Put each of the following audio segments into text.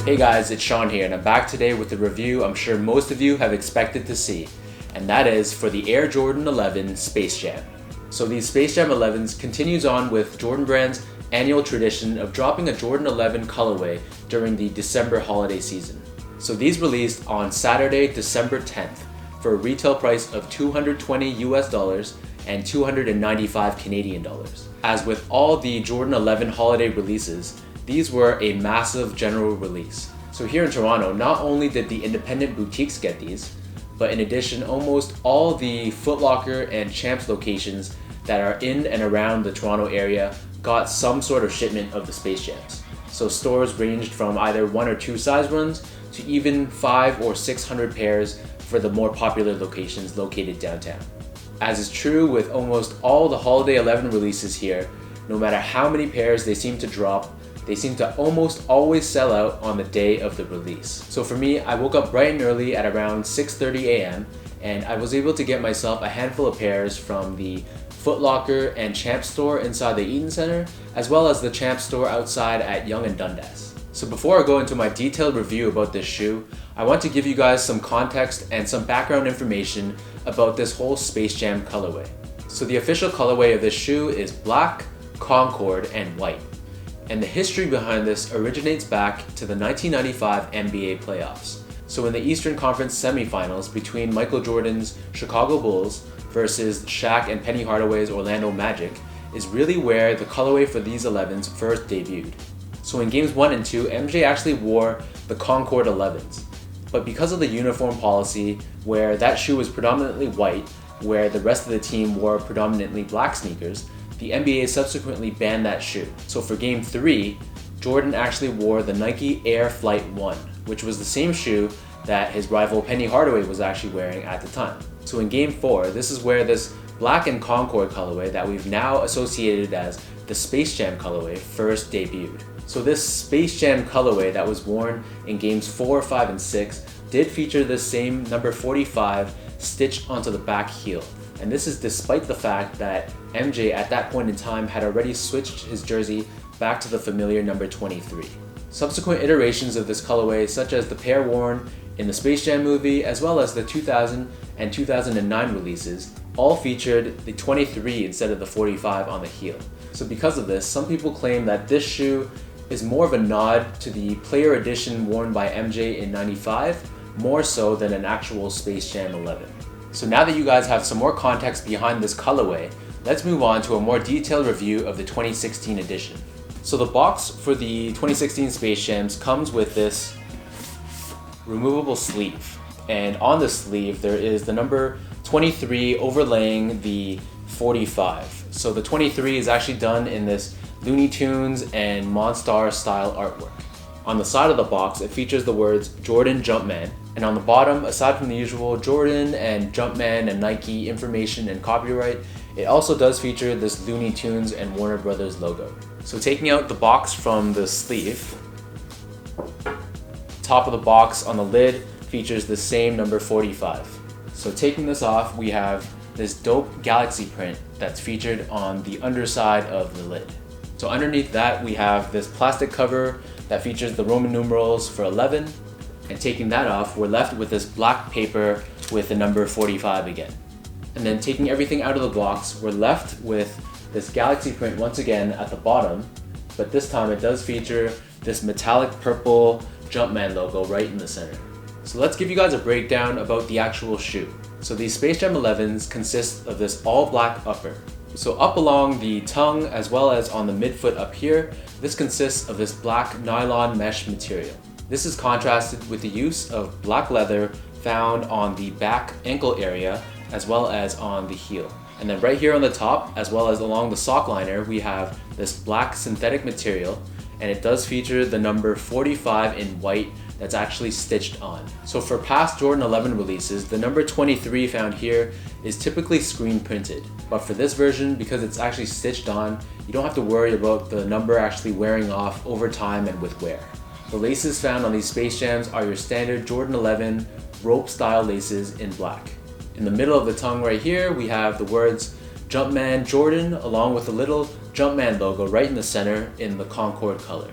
Hey guys, it's Sean here and I'm back today with a review I'm sure most of you have expected to see, and that is for the Air Jordan 11 Space Jam. So these Space Jam 11s continues on with Jordan Brand's annual tradition of dropping a Jordan 11 colorway during the December holiday season. So these released on Saturday, December 10th for a retail price of $220 US and 295 Canadian dollars. As with all the Jordan 11 holiday releases, these were a massive general release. So here in Toronto, not only did the independent boutiques get these, but in addition, almost all the Foot Locker and Champs locations that are in and around the Toronto area got some sort of shipment of the Space Jams. So stores ranged from either 1 or 2 size runs to even 500 or 600 pairs for the more popular locations located downtown. As is true with almost all the Holiday 11 releases here, no matter how many pairs they seem to drop, they seem to almost always sell out on the day of the release. So for me, I woke up bright and early at around 6:30 a.m. and I was able to get myself a handful of pairs from the Foot Locker and Champs store inside the Eaton Centre, as well as the Champs store outside at Yonge and Dundas. So before I go into my detailed review about this shoe, I want to give you guys some context and some background information about this whole Space Jam colorway. So the official colorway of this shoe is black, Concord, and white. And the history behind this originates back to the 1995 NBA playoffs. So in the Eastern Conference semifinals between Michael Jordan's Chicago Bulls versus Shaq and Penny Hardaway's Orlando Magic is really where the colorway for these 11s first debuted. So in games 1 and 2, MJ actually wore the Concord 11s. But because of the uniform policy where that shoe was predominantly white, where the rest of the team wore predominantly black sneakers, the NBA subsequently banned that shoe. So for game 3, Jordan actually wore the Nike Air Flight 1, which was the same shoe that his rival Penny Hardaway was actually wearing at the time. So in game 4, this is where this black and Concord colorway that we've now associated as the Space Jam colorway first debuted. So this Space Jam colorway that was worn in games 4, 5, and 6 did feature this same number 45 stitched onto the back heel. And this is despite the fact that MJ at that point in time had already switched his jersey back to the familiar number 23. Subsequent iterations of this colorway, such as the pair worn in the Space Jam movie, as well as the 2000 and 2009 releases, all featured the 23 instead of the 45 on the heel. So because of this, some people claim that this shoe is more of a nod to the player edition worn by MJ in '95, more so than an actual Space Jam 11. So now that you guys have some more context behind this colorway, let's move on to a more detailed review of the 2016 edition. So the box for the 2016 Space Jams comes with this removable sleeve. And on the sleeve, there is the number 23 overlaying the 45. So the 23 is actually done in this Looney Tunes and Monstar style artwork. On the side of the box, it features the words Jordan Jumpman. And on the bottom, aside from the usual Jordan and Jumpman and Nike information and copyright, it also does feature this Looney Tunes and Warner Brothers logo. So taking out the box from the sleeve, top of the box on the lid features the same number 45. So taking this off, we have this dope galaxy print that's featured on the underside of the lid. So underneath that, we have this plastic cover that features the Roman numerals for 11. And taking that off, we're left with this black paper with the number 45 again. And then taking everything out of the box, we're left with this galaxy print once again at the bottom, but this time it does feature this metallic purple Jumpman logo right in the center. So let's give you guys a breakdown about the actual shoe. So these Space Jam 11s consist of this all black upper. So up along the tongue as well as on the midfoot up here, this consists of this black nylon mesh material. This is contrasted with the use of black leather found on the back ankle area as well as on the heel. And then right here on the top, as well as along the sock liner, we have this black synthetic material, and it does feature the number 45 in white that's actually stitched on. So for past Jordan 11 releases, the number 23 found here is typically screen printed. But for this version, because it's actually stitched on, you don't have to worry about the number actually wearing off over time and with wear. The laces found on these Space Jams are your standard Jordan 11 rope style laces in black. In the middle of the tongue right here, we have the words Jumpman Jordan along with the little Jumpman logo right in the center in the Concord color.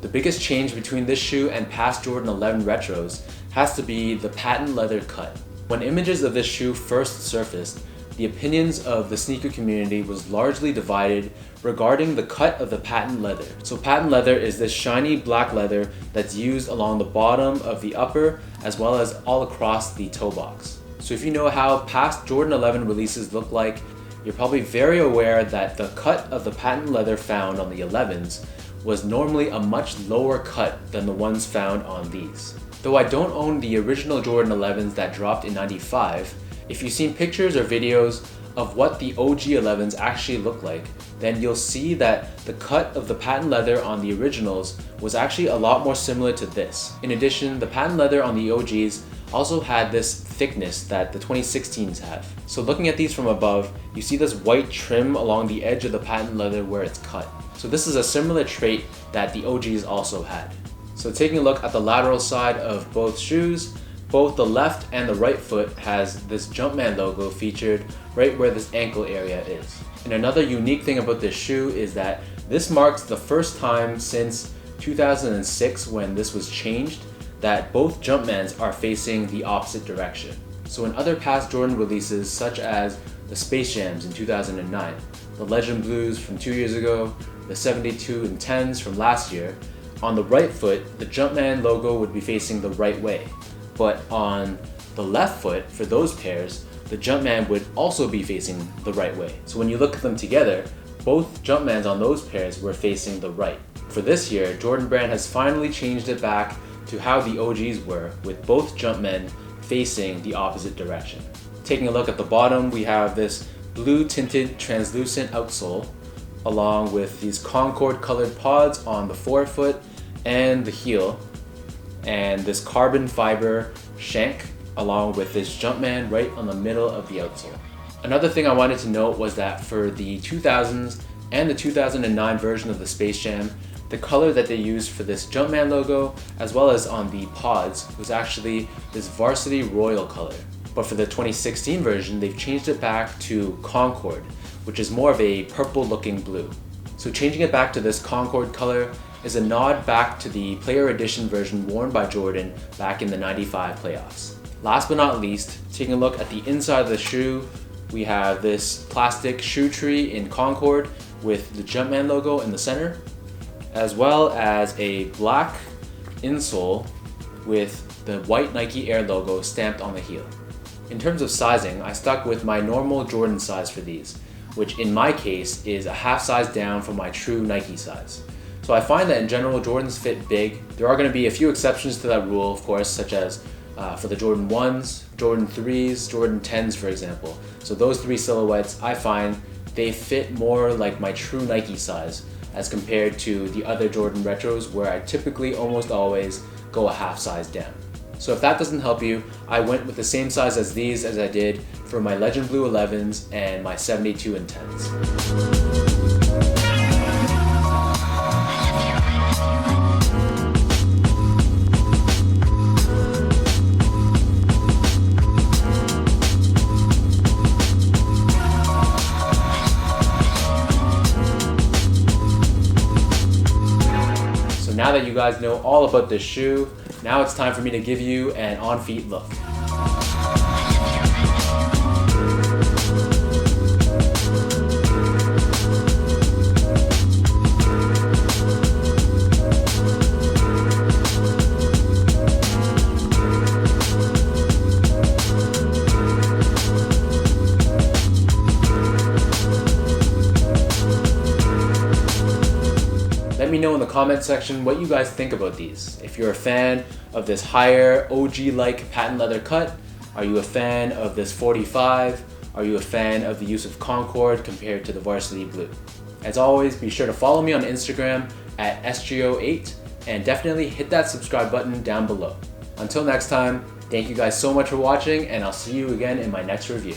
The biggest change between this shoe and past Jordan 11 retros has to be the patent leather cut. When images of this shoe first surfaced, the opinions of the sneaker community was largely divided regarding the cut of the patent leather. So patent leather is this shiny black leather that's used along the bottom of the upper as well as all across the toe box. So if you know how past Jordan 11 releases look like, you're probably very aware that the cut of the patent leather found on the 11s was normally a much lower cut than the ones found on these. Though I don't own the original Jordan 11s that dropped in '95, if you've seen pictures or videos of what the OG 11s actually look like, then you'll see that the cut of the patent leather on the originals was actually a lot more similar to this. In addition, the patent leather on the OGs also had this thickness that the 2016s have. So looking at these from above, you see this white trim along the edge of the patent leather where it's cut. So this is a similar trait that the OGs also had. So taking a look at the lateral side of both shoes, both the left and the right foot has this Jumpman logo featured right where this ankle area is. And another unique thing about this shoe is that this marks the first time since 2006 when this was changed that both Jumpmans are facing the opposite direction. So in other past Jordan releases such as the Space Jams in 2009, the Legend Blues from 2 years ago, the 72 and 10s from last year, on the right foot, the Jumpman logo would be facing the right way. But on the left foot, for those pairs, the Jumpman would also be facing the right way. So when you look at them together, both Jumpmans on those pairs were facing the right. For this year, Jordan Brand has finally changed it back to how the OGs were, with both Jumpmen facing the opposite direction. Taking a look at the bottom, we have this blue tinted translucent outsole, along with these Concord colored pods on the forefoot and the heel, and this carbon fiber shank along with this Jumpman right on the middle of the outsole. Another thing I wanted to note was that for the 2000s and the 2009 version of the Space Jam, the color that they used for this Jumpman logo as well as on the pods was actually this Varsity Royal color. But for the 2016 version, they've changed it back to Concord, which is more of a purple looking blue. So changing it back to this Concord color is a nod back to the Player Edition version worn by Jordan back in the '95 playoffs. Last but not least, taking a look at the inside of the shoe, we have this plastic shoe tree in Concord with the Jumpman logo in the center, as well as a black insole with the white Nike Air logo stamped on the heel. In terms of sizing, I stuck with my normal Jordan size for these, which in my case is a half size down from my true Nike size. So I find that in general, Jordans fit big. There are going to be a few exceptions to that rule, of course, such as for the Jordan 1s, Jordan 3s, Jordan 10s, for example. So those three silhouettes, I find they fit more like my true Nike size as compared to the other Jordan retros where I typically almost always go a half size down. So if that doesn't help you, I went with the same size as these as I did for my Legend Blue 11s and my 72 and 10s. Now that you guys know all about this shoe, now it's time for me to give you an on-feet look. Let me know in the comment section what you guys think about these. If you're a fan of this higher OG-like patent leather cut, are you a fan of this 45? Are you a fan of the use of Concord compared to the Varsity Blue? As always, be sure to follow me on Instagram at SGO8 and definitely hit that subscribe button down below. Until next time, thank you guys so much for watching and I'll see you again in my next review.